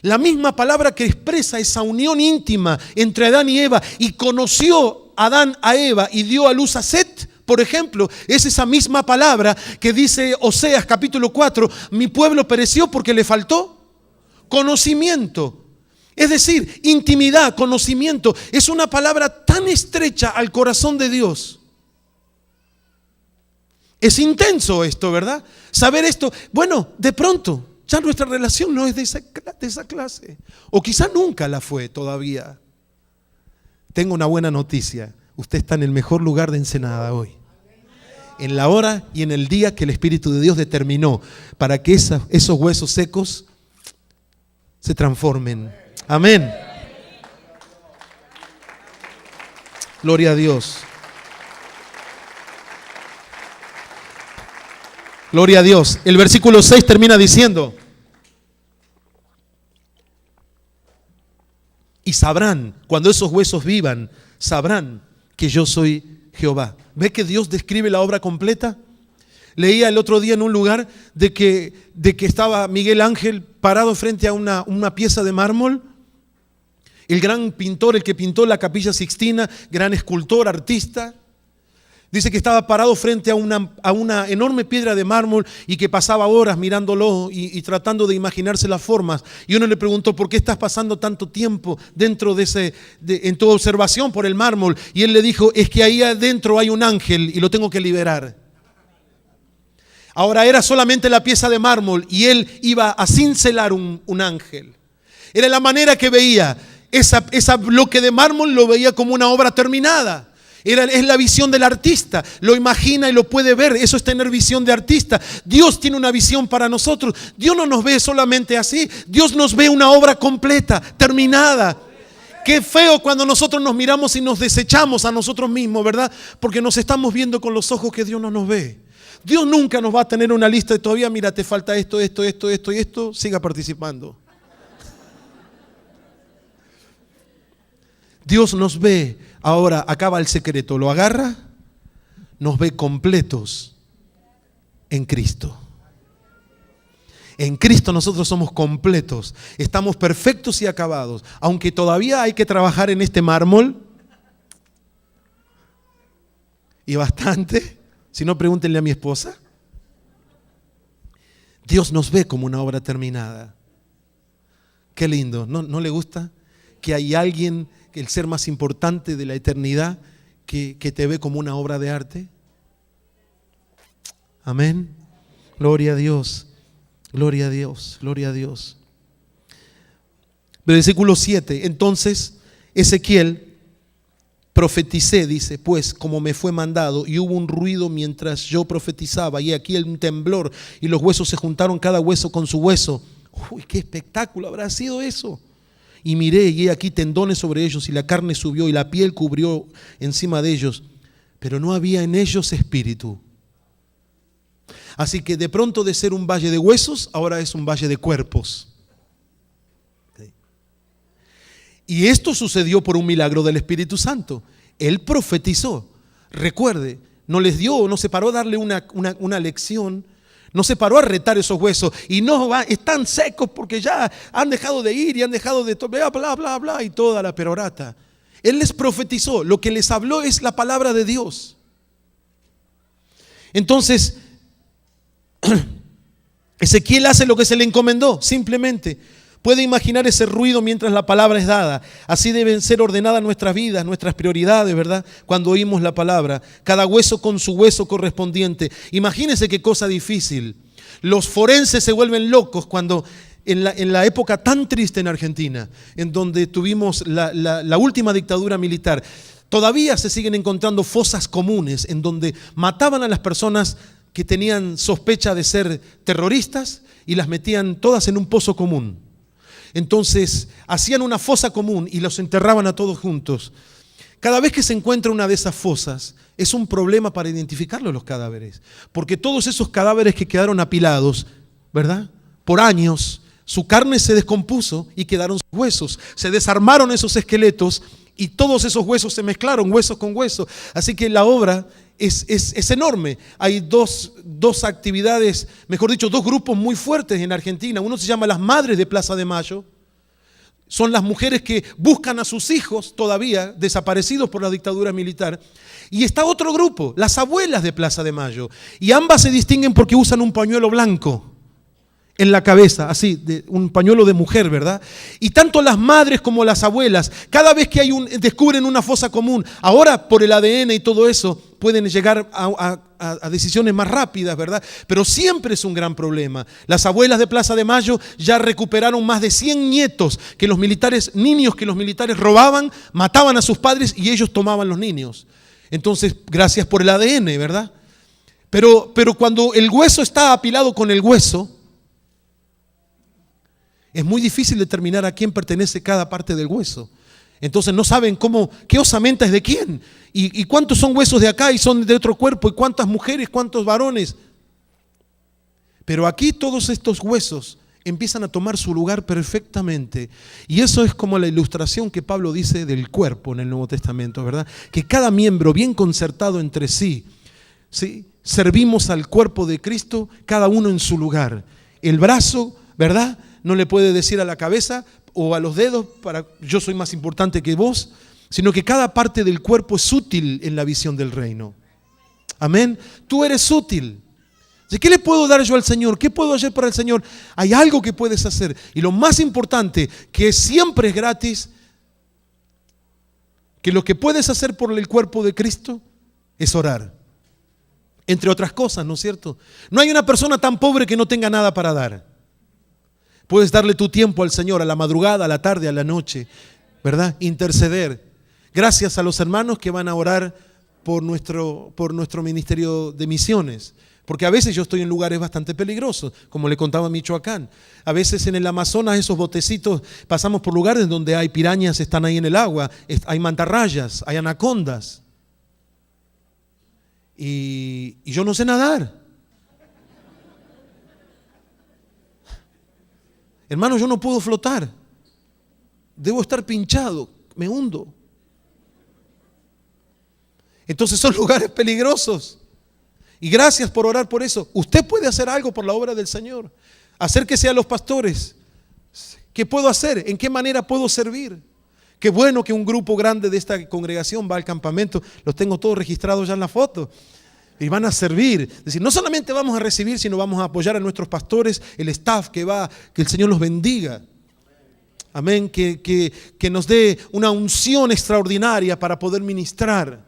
La misma palabra que expresa esa unión íntima entre Adán y Eva, y conoció Adán a Eva y dio a luz a Set, por ejemplo, es esa misma palabra que dice Oseas capítulo 4, mi pueblo pereció porque le faltó conocimiento. Es decir, intimidad, conocimiento, es una palabra tan estrecha al corazón de Dios. Es intenso esto, ¿verdad? Saber esto, bueno, de pronto ya nuestra relación no es de esa clase. O quizá nunca la fue todavía. Tengo una buena noticia. Usted está en el mejor lugar de Ensenada hoy. En la hora y en el día que el Espíritu de Dios determinó para que esos huesos secos se transformen. Amén. Gloria a Dios. Gloria a Dios. El versículo 6 termina diciendo: y sabrán, cuando esos huesos vivan, sabrán que yo soy Jehová. ¿Ve que Dios describe la obra completa? Leía el otro día en un lugar de que estaba Miguel Ángel parado frente a una pieza de mármol. El gran pintor, el que pintó la Capilla Sixtina, gran escultor, artista. Dice que estaba parado frente a una enorme piedra de mármol y que pasaba horas mirándolo y tratando de imaginarse las formas. Y uno le preguntó, ¿por qué estás pasando tanto tiempo dentro en tu observación por el mármol? Y él le dijo, es que ahí adentro hay un ángel y lo tengo que liberar. Ahora era solamente la pieza de mármol y él iba a cincelar un ángel. Era la manera que veía. Esa bloque de mármol lo veía como una obra terminada. Es la visión del artista, lo imagina y lo puede ver, eso es tener visión de artista. Dios tiene una visión para nosotros, Dios no nos ve solamente así, Dios nos ve una obra completa, terminada. Qué feo cuando nosotros nos miramos y nos desechamos a nosotros mismos, ¿verdad? Porque nos estamos viendo con los ojos que Dios no nos ve. Dios nunca nos va a tener una lista de todavía, mira, te falta esto, y esto, siga participando. Dios nos ve. Ahora acaba el secreto, lo agarra, nos ve completos en Cristo. En Cristo nosotros somos completos, estamos perfectos y acabados. Aunque todavía hay que trabajar en este mármol, y bastante, si no pregúntenle a mi esposa. Dios nos ve como una obra terminada. Qué lindo, ¿no le gusta? que hay alguien, el ser más importante de la eternidad, que te ve como una obra de arte? Amén. Gloria a Dios. Gloria a Dios. Gloria a Dios. Versículo 7. Entonces Ezequiel profeticé, dice, pues como me fue mandado, y hubo un ruido mientras yo profetizaba, y aquí un temblor, y los huesos se juntaron cada hueso con su hueso. Uy, qué espectáculo habrá sido eso. Y miré, y he aquí tendones sobre ellos, y la carne subió, y la piel cubrió encima de ellos, pero no había en ellos espíritu. Así que de pronto, de ser un valle de huesos, ahora es un valle de cuerpos. Y esto sucedió por un milagro del Espíritu Santo. Él profetizó. Recuerde, no les dio, no se paró a darle una lección, no se paró a retar esos huesos. Y no están secos porque ya han dejado de ir y han dejado de bla, bla, bla, bla, y toda la perorata. Él les profetizó. Lo que les habló es la palabra de Dios. Entonces, Ezequiel hace lo que se le encomendó, simplemente. Puede imaginar ese ruido mientras la palabra es dada. Así deben ser ordenadas nuestras vidas, nuestras prioridades, ¿verdad? Cuando oímos la palabra. Cada hueso con su hueso correspondiente. Imagínense qué cosa difícil. Los forenses se vuelven locos cuando en la época tan triste en Argentina, en donde tuvimos la última dictadura militar, todavía se siguen encontrando fosas comunes en donde mataban a las personas que tenían sospecha de ser terroristas y las metían todas en un pozo común. Entonces hacían una fosa común y los enterraban a todos juntos. Cada vez que se encuentra una de esas fosas es un problema para identificarlos, los cadáveres, porque todos esos cadáveres que quedaron apilados, ¿verdad?, por años, su carne se descompuso y quedaron sus huesos. Se desarmaron esos esqueletos y todos esos huesos se mezclaron, hueso con hueso. Así que la obra es enorme. Hay dos actividades, mejor dicho, dos grupos muy fuertes en Argentina. Uno se llama las Madres de Plaza de Mayo. Son las mujeres que buscan a sus hijos todavía desaparecidos por la dictadura militar. Y está otro grupo, las Abuelas de Plaza de Mayo. Y ambas se distinguen porque usan un pañuelo blanco en la cabeza, así, un pañuelo de mujer, ¿verdad? Y tanto las madres como las abuelas, cada vez que descubren una fosa común, ahora por el ADN y todo eso, pueden llegar a decisiones más rápidas, ¿verdad? Pero siempre es un gran problema. Las Abuelas de Plaza de Mayo ya recuperaron más de 100 nietos niños que los militares robaban, mataban a sus padres y ellos tomaban los niños. Entonces, gracias por el ADN, ¿verdad? Pero cuando el hueso está apilado con el hueso, es muy difícil determinar a quién pertenece cada parte del hueso. Entonces no saben qué osamenta es de quién. Y cuántos son huesos de acá y son de otro cuerpo. Y cuántas mujeres, cuántos varones. Pero aquí todos estos huesos empiezan a tomar su lugar perfectamente. Y eso es como la ilustración que Pablo dice del cuerpo en el Nuevo Testamento, ¿verdad? Que cada miembro bien concertado entre sí, ¿sí?, servimos al cuerpo de Cristo, cada uno en su lugar. El brazo, ¿verdad?, no le puede decir a la cabeza o a los dedos, yo soy más importante que vos, sino que cada parte del cuerpo es útil en la visión del reino. Amén. Tú eres útil. ¿Qué le puedo dar yo al Señor? ¿Qué puedo hacer para el Señor? Hay algo que puedes hacer. Y lo más importante, que siempre es gratis, que lo que puedes hacer por el cuerpo de Cristo es orar. Entre otras cosas, ¿no es cierto? No hay una persona tan pobre que no tenga nada para dar. Puedes darle tu tiempo al Señor, a la madrugada, a la tarde, a la noche, ¿verdad? Interceder. Gracias a los hermanos que van a orar por nuestro ministerio de misiones. Porque a veces yo estoy en lugares bastante peligrosos, como le contaba a Michoacán. A veces en el Amazonas, esos botecitos, pasamos por lugares donde hay pirañas, están ahí en el agua, hay mantarrayas, hay anacondas. Y yo no sé nadar. Hermano, yo no puedo flotar. Debo estar pinchado, me hundo. Entonces son lugares peligrosos. Y gracias por orar por eso. Usted puede hacer algo por la obra del Señor. Acérquese a los pastores. ¿Qué puedo hacer? ¿En qué manera puedo servir? Qué bueno que un grupo grande de esta congregación va al campamento. Los tengo todos registrados ya en la foto. Y van a servir. Es decir, no solamente vamos a recibir, sino vamos a apoyar a nuestros pastores, el staff que va, que el Señor los bendiga. Amén, que nos dé una unción extraordinaria para poder ministrar,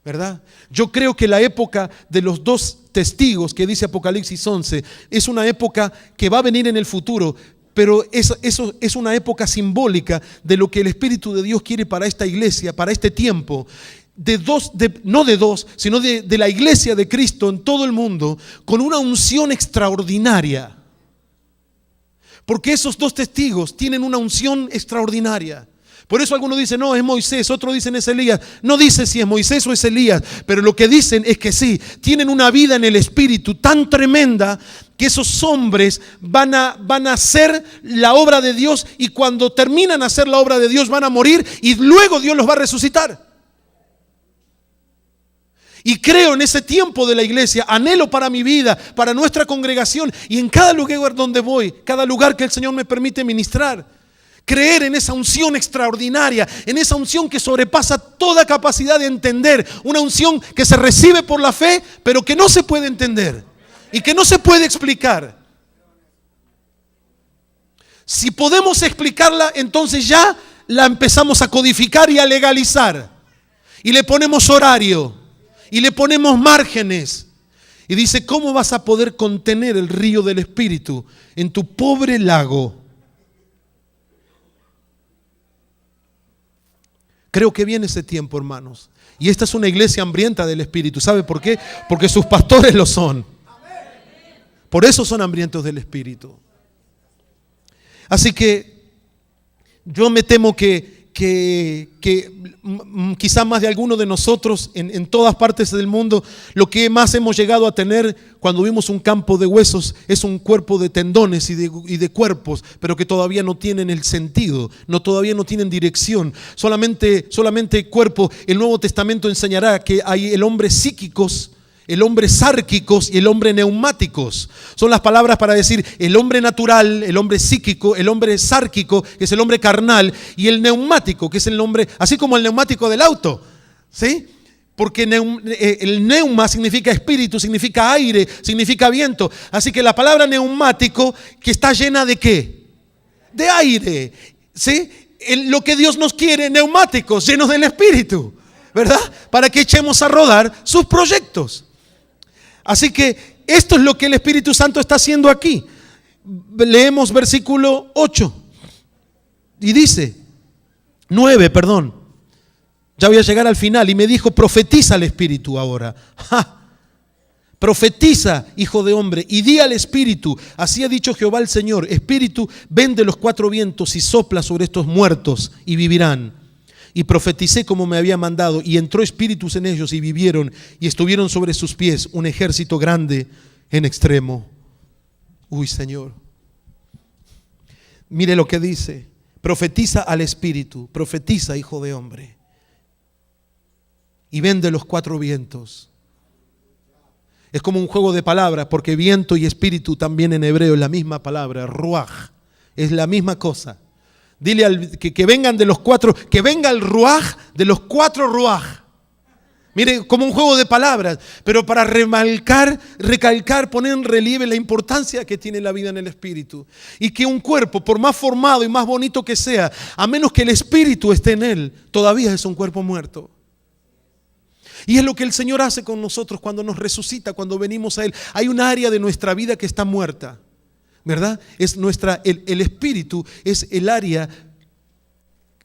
¿verdad? Yo creo que la época de los 2 testigos que dice Apocalipsis 11 es una época que va a venir en el futuro, pero eso es una época simbólica de lo que el Espíritu de Dios quiere para esta iglesia, para este tiempo. No de dos, sino de la iglesia de Cristo en todo el mundo, con una unción extraordinaria. Porque esos 2 testigos tienen una unción extraordinaria. Por eso algunos dicen, no, es Moisés, otros dicen es Elías. No dice si es Moisés o es Elías, pero lo que dicen es que sí, tienen una vida en el Espíritu tan tremenda que esos hombres van a hacer la obra de Dios, y cuando terminan de hacer la obra de Dios van a morir y luego Dios los va a resucitar. Y creo en ese tiempo de la iglesia, anhelo para mi vida, para nuestra congregación y en cada lugar donde voy, cada lugar que el Señor me permite ministrar. Creer en esa unción extraordinaria, en esa unción que sobrepasa toda capacidad de entender. Una unción que se recibe por la fe, pero que no se puede entender y que no se puede explicar. Si podemos explicarla, entonces ya la empezamos a codificar y a legalizar. Y le ponemos horario. Y le ponemos márgenes. Y dice, ¿cómo vas a poder contener el río del Espíritu en tu pobre lago? Creo que viene ese tiempo, hermanos. Y esta es una iglesia hambrienta del Espíritu. ¿Sabe por qué? Porque sus pastores lo son. Por eso son hambrientos del Espíritu. Así que yo me temo que quizás más de alguno de nosotros en todas partes del mundo, lo que más hemos llegado a tener cuando vimos un campo de huesos es un cuerpo de tendones y de cuerpos, pero que todavía no tienen el sentido, todavía no tienen dirección, solamente cuerpo. El Nuevo Testamento enseñará que hay el hombre psíquicos, el hombre sárquicos y el hombre neumáticos. Son las palabras para decir el hombre natural, el hombre psíquico, el hombre sárquico, que es el hombre carnal, y el neumático, que es el hombre, así como el neumático del auto, ¿sí? Porque el neuma significa espíritu, significa aire, significa viento. Así que la palabra neumático, que está llena de ¿qué? De aire, ¿sí? Lo que Dios nos quiere, neumáticos, llenos del Espíritu, ¿verdad? Para que echemos a rodar sus proyectos. Así que esto es lo que el Espíritu Santo está haciendo aquí. Leemos versículo 8 y dice 9, perdón. Ya voy a llegar al final. Y me dijo, profetiza al Espíritu ahora. ¡Ja! Profetiza, hijo de hombre, y di al Espíritu, así ha dicho Jehová el Señor, Espíritu, ven de los 4 vientos y sopla sobre estos muertos y vivirán. Y profeticé como me había mandado, y entró espíritus en ellos y vivieron, y estuvieron sobre sus pies un ejército grande en extremo. Uy, Señor. Mire lo que dice. Profetiza al Espíritu, profetiza, hijo de hombre. Y ven de los 4 vientos. Es como un juego de palabras, porque viento y espíritu también en hebreo es la misma palabra, ruaj, es la misma cosa. Dile que vengan de los 4, que venga el ruaj de los 4 ruaj. Mire, como un juego de palabras, pero para recalcar, poner en relieve la importancia que tiene la vida en el Espíritu. Y que un cuerpo, por más formado y más bonito que sea, a menos que el Espíritu esté en él, todavía es un cuerpo muerto. Y es lo que el Señor hace con nosotros cuando nos resucita, cuando venimos a Él. Hay un área de nuestra vida que está muerta, ¿verdad? Es el Espíritu es el área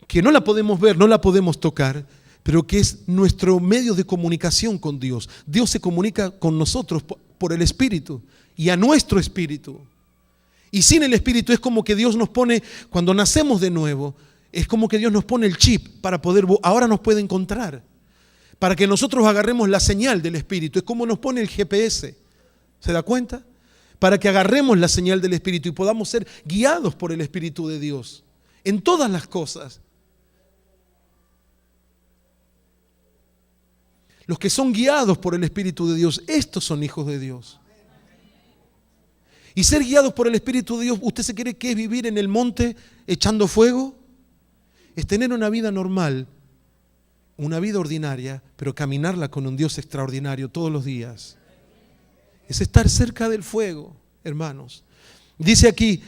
que no la podemos ver, no la podemos tocar, pero que es nuestro medio de comunicación con Dios. Dios se comunica con nosotros por el Espíritu y a nuestro espíritu. Y sin el Espíritu es como que Dios nos pone, cuando nacemos de nuevo, es como que Dios nos pone el chip para poder, ahora nos puede encontrar. Para que nosotros agarremos la señal del Espíritu. Es como nos pone el GPS. ¿Se da cuenta? Para que agarremos la señal del Espíritu y podamos ser guiados por el Espíritu de Dios en todas las cosas. Los que son guiados por el Espíritu de Dios, estos son hijos de Dios. Y ser guiados por el Espíritu de Dios, ¿usted se cree que es vivir en el monte echando fuego? Es tener una vida normal, una vida ordinaria, pero caminarla con un Dios extraordinario todos los días. Es estar cerca del fuego, hermanos. Dice aquí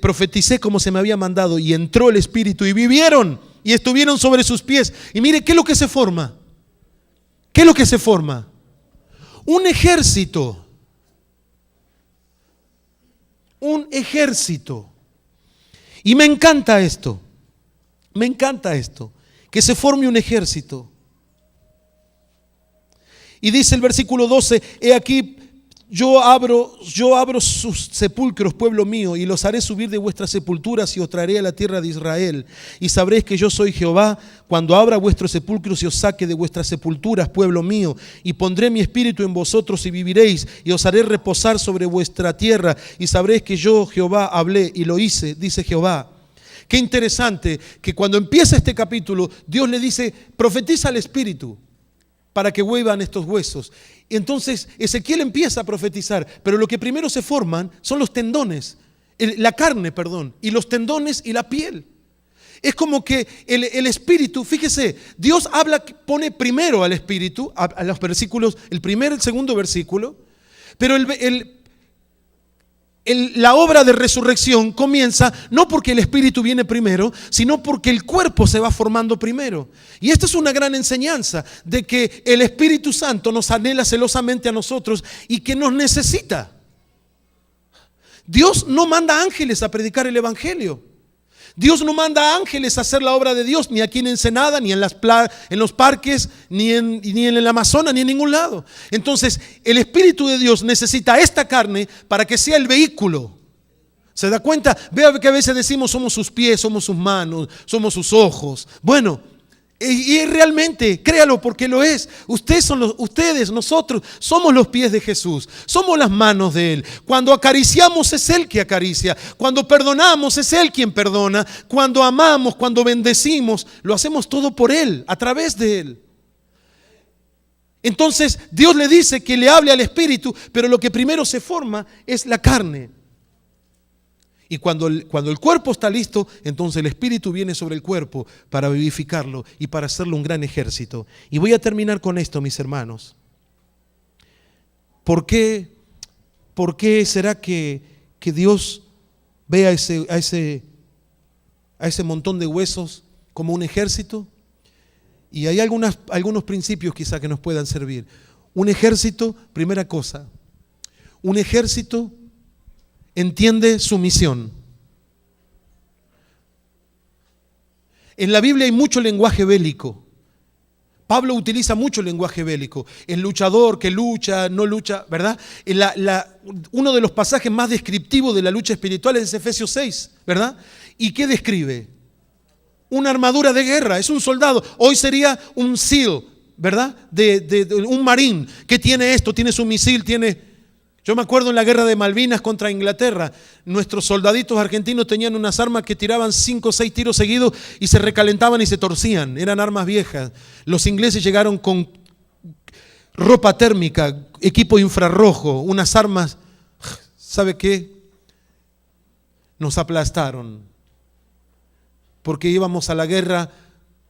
profeticé como se me había mandado, y entró el Espíritu, y vivieron, y estuvieron sobre sus pies. Y mire, ¿qué es lo que se forma? ¿Qué es lo que se forma? Un ejército. Un ejército. Y me encanta esto. Me encanta esto. Que se forme un ejército. Y dice el versículo 12: he aquí, yo abro sus sepulcros, pueblo mío, y los haré subir de vuestras sepulturas, y os traeré a la tierra de Israel. Y sabréis que yo soy Jehová, cuando abra vuestros sepulcros y os saque de vuestras sepulturas, pueblo mío. Y pondré mi espíritu en vosotros y viviréis, y os haré reposar sobre vuestra tierra. Y sabréis que yo, Jehová, hablé y lo hice, dice Jehová. Qué interesante que cuando empieza este capítulo, Dios le dice: profetiza al espíritu para que vuelvan estos huesos. Entonces Ezequiel empieza a profetizar, pero lo que primero se forman son los tendones, la carne, y los tendones y la piel. Es como que el espíritu, fíjese, Dios pone primero al espíritu, a los versículos, el segundo versículo, pero la obra de resurrección comienza no porque el espíritu viene primero, sino porque el cuerpo se va formando primero. Y esta es una gran enseñanza de que el Espíritu Santo nos anhela celosamente a nosotros y que nos necesita. Dios no manda ángeles a predicar el evangelio. Dios no manda ángeles a hacer la obra de Dios, ni aquí en Ensenada, ni en los parques, ni en el Amazonas, ni en ningún lado. Entonces, el Espíritu de Dios necesita esta carne para que sea el vehículo. ¿Se da cuenta? Vea que a veces decimos: somos sus pies, somos sus manos, somos sus ojos. Bueno, y realmente, créalo porque lo es. Ustedes, nosotros, somos los pies de Jesús. Somos las manos de Él. Cuando acariciamos, es Él que acaricia. Cuando perdonamos, es Él quien perdona. Cuando amamos, cuando bendecimos, lo hacemos todo por Él, a través de Él. Entonces, Dios le dice que le hable al Espíritu, pero lo que primero se forma es la carne. Y cuando el cuerpo está listo, entonces el Espíritu viene sobre el cuerpo para vivificarlo y para hacerlo un gran ejército. Y voy a terminar con esto, mis hermanos. ¿Por qué será que Dios ve a ese montón de huesos como un ejército? Y hay algunos principios quizá que nos puedan servir. Un ejército, primera cosa, un ejército entiende su misión. En la Biblia hay mucho lenguaje bélico. Pablo utiliza mucho lenguaje bélico. El luchador que lucha, no lucha, ¿verdad? Uno de los pasajes más descriptivos de la lucha espiritual es Efesios 6, ¿verdad? ¿Y qué describe? Una armadura de guerra, es un soldado. Hoy sería un SEAL, ¿verdad? De un marín que tiene esto, tiene su misil, tiene... Yo me acuerdo en la guerra de Malvinas contra Inglaterra, nuestros soldaditos argentinos tenían unas armas que tiraban 5 o 6 tiros seguidos y se recalentaban y se torcían, eran armas viejas. Los ingleses llegaron con ropa térmica, equipo infrarrojo, unas armas, ¿sabe qué? Nos aplastaron, porque íbamos a la guerra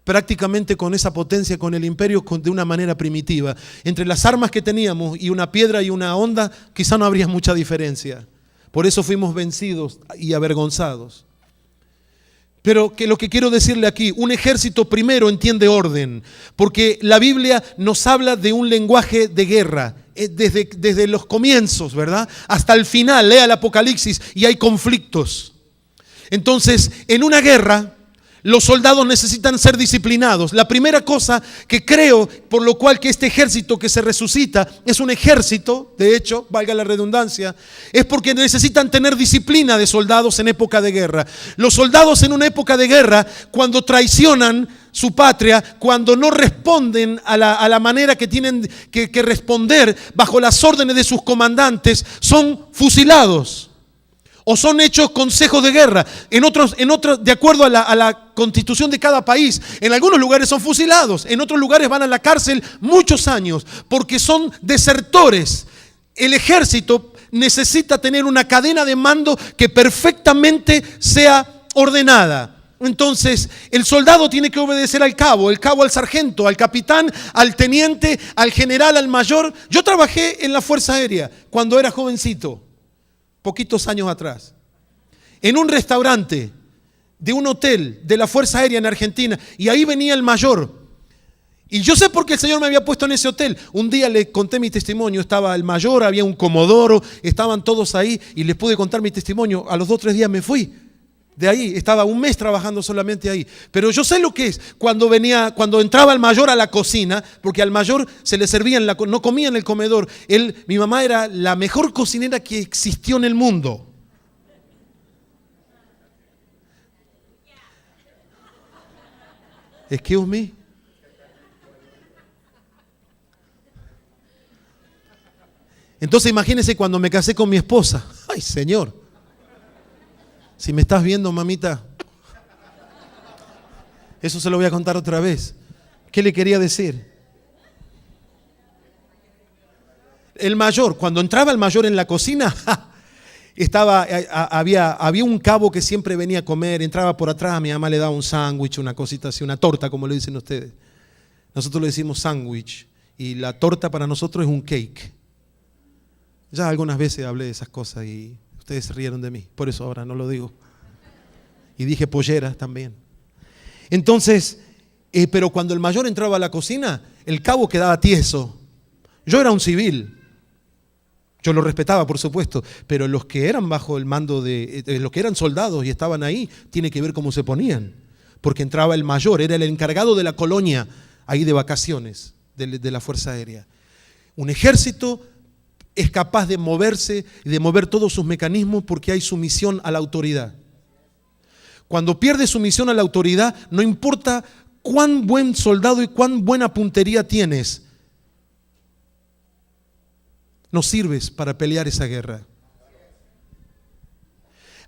prácticamente con esa potencia, con el imperio, de una manera primitiva. Entre las armas que teníamos y una piedra y una honda, quizá no habría mucha diferencia. Por eso fuimos vencidos y avergonzados. Pero que lo que quiero decirle aquí, un ejército primero entiende orden, porque la Biblia nos habla de un lenguaje de guerra, desde los comienzos, ¿verdad? Hasta el final, lea el Apocalipsis y hay conflictos. Entonces, en una guerra, los soldados necesitan ser disciplinados. La primera cosa que creo, por lo cual que este ejército que se resucita es un ejército, de hecho, valga la redundancia, es porque necesitan tener disciplina de soldados en época de guerra. Los soldados en una época de guerra, cuando traicionan su patria, cuando no responden a la manera que tienen que responder bajo las órdenes de sus comandantes, son fusilados. O son hechos consejos de guerra. En otros, de acuerdo a la constitución de cada país, en algunos lugares son fusilados, en otros lugares van a la cárcel muchos años, porque son desertores. El ejército necesita tener una cadena de mando que perfectamente sea ordenada. Entonces, el soldado tiene que obedecer al cabo al sargento, al capitán, al teniente, al general, al mayor. Yo trabajé en la Fuerza Aérea cuando era jovencito, poquitos años atrás. en un restaurante de un hotel de la Fuerza Aérea en Argentina, y ahí venía el mayor. Y yo sé por qué el Señor me había puesto en ese hotel. Un día le conté mi testimonio, estaba el mayor, había un comodoro, estaban todos ahí y les pude contar mi testimonio. A los 2 o 3 días me fui de ahí, estaba un mes trabajando solamente ahí. Pero yo sé lo que es cuando entraba el mayor a la cocina, porque al mayor se le servían, no comía en el comedor. Mi mamá era la mejor cocinera que existió en el mundo. Excuse me. Entonces imagínense cuando me casé con mi esposa. Ay, Señor. Si me estás viendo, mamita, eso se lo voy a contar otra vez. ¿Qué le quería decir? El mayor, cuando entraba el mayor en la cocina, había un cabo que siempre venía a comer, entraba por atrás, mi mamá le daba un sándwich, una cosita así, una torta, como le dicen ustedes. Nosotros le decimos sándwich y la torta para nosotros es un cake. Ya algunas veces hablé de esas cosas y ustedes se rieron de mí, por eso ahora no lo digo. Y dije polleras también. Entonces, pero cuando el mayor entraba a la cocina, el cabo quedaba tieso. Yo era un civil. Yo lo respetaba, por supuesto, pero los que eran bajo el mando los que eran soldados y estaban ahí, tiene que ver cómo se ponían. Porque entraba el mayor, era el encargado de la colonia, ahí de vacaciones, de la Fuerza Aérea. Un ejército es capaz de moverse y de mover todos sus mecanismos porque hay sumisión a la autoridad. Cuando pierdes sumisión a la autoridad, no importa cuán buen soldado y cuán buena puntería tienes, no sirves para pelear esa guerra.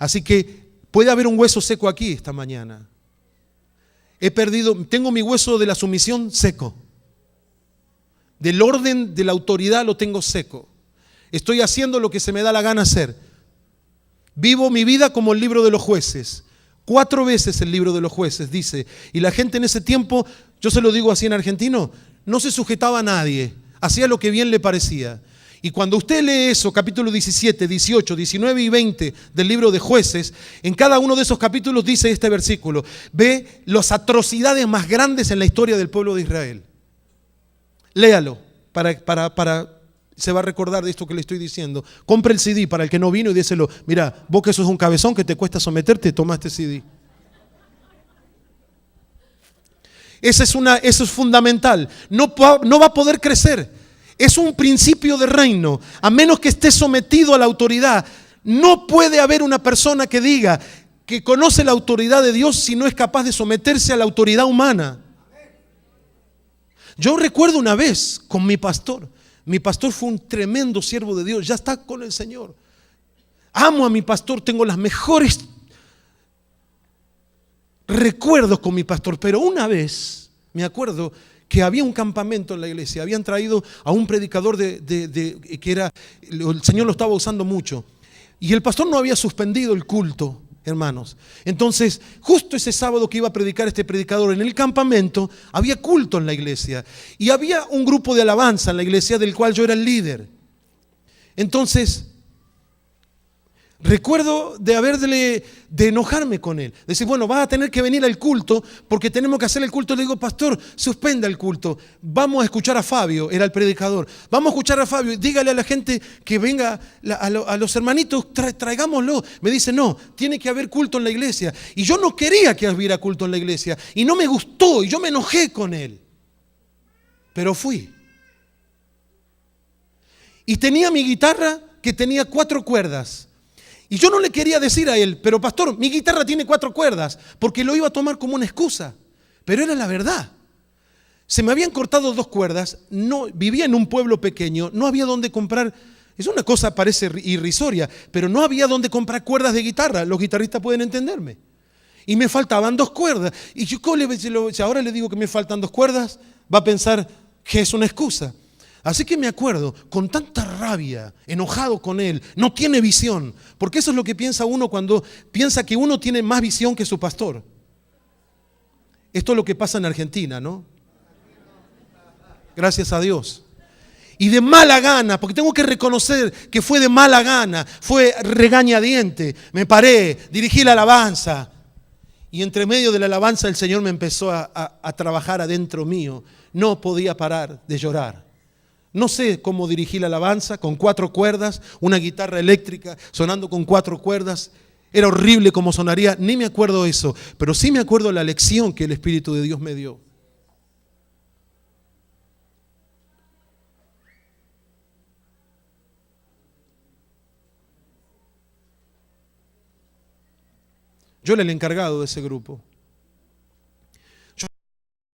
Así que puede haber un hueso seco aquí esta mañana. Tengo mi hueso de la sumisión seco. Del orden de la autoridad lo tengo seco. Estoy haciendo lo que se me da la gana hacer. Vivo mi vida como el libro de los jueces. 4 veces el libro de los jueces dice. Y la gente en ese tiempo, yo se lo digo así en argentino, no se sujetaba a nadie. Hacía lo que bien le parecía. Y cuando usted lee eso, capítulo 17, 18, 19 y 20 del libro de Jueces, en cada uno de esos capítulos dice este versículo, ve las atrocidades más grandes en la historia del pueblo de Israel. Léalo se va a recordar de esto que le estoy diciendo. Compre el CD para el que no vino y déselo, mira, vos que sos un cabezón que te cuesta someterte, toma este CD. Eso es fundamental. No va a poder crecer. Es un principio de reino. A menos que esté sometido a la autoridad, no puede haber una persona que diga que conoce la autoridad de Dios si no es capaz de someterse a la autoridad humana. Yo recuerdo una vez con mi pastor. Mi pastor fue un tremendo siervo de Dios, ya está con el Señor. Amo a mi pastor, tengo los mejores recuerdos con mi pastor, pero una vez me acuerdo que había un campamento en la iglesia, habían traído a un predicador que era, el Señor lo estaba usando mucho, y el pastor no había suspendido el culto, hermanos. Entonces, justo ese sábado que iba a predicar este predicador en el campamento, había culto en la iglesia, y había un grupo de alabanza en la iglesia del cual yo era el líder. Entonces, recuerdo de enojarme con él. Decir, bueno, vas a tener que venir al culto porque tenemos que hacer el culto. Le digo, pastor, suspenda el culto. Vamos a escuchar a Fabio, era el predicador. Vamos a escuchar a Fabio. Dígale a la gente que venga, a los hermanitos, traigámoslo. Me dice, no, tiene que haber culto en la iglesia. Y yo no quería que hubiera culto en la iglesia. Y no me gustó y yo me enojé con él. Pero fui. Y tenía mi guitarra que tenía 4 cuerdas. Y yo no le quería decir a él, pero pastor, mi guitarra tiene 4 cuerdas, porque lo iba a tomar como una excusa. Pero era la verdad. Se me habían cortado 2 cuerdas, vivía en un pueblo pequeño, no había dónde comprar. Es una cosa, parece irrisoria, pero no había dónde comprar cuerdas de guitarra. Los guitarristas pueden entenderme. Y me faltaban 2 cuerdas. Y yo, si ahora le digo que me faltan 2 cuerdas, va a pensar que es una excusa. Así que me acuerdo, con tanta rabia, enojado con él, no tiene visión, porque eso es lo que piensa uno cuando piensa que uno tiene más visión que su pastor. Esto es lo que pasa en Argentina, ¿no? Gracias a Dios. Y de mala gana, porque tengo que reconocer que fue de mala gana, fue regañadiente. Me paré, dirigí la alabanza. Y entre medio de la alabanza el Señor me empezó a trabajar adentro mío. No podía parar de llorar. No sé cómo dirigí la alabanza, con 4 cuerdas, una guitarra eléctrica sonando con 4 cuerdas. Era horrible como sonaría, ni me acuerdo eso, pero sí me acuerdo la lección que el Espíritu de Dios me dio. Yo era el encargado de ese grupo.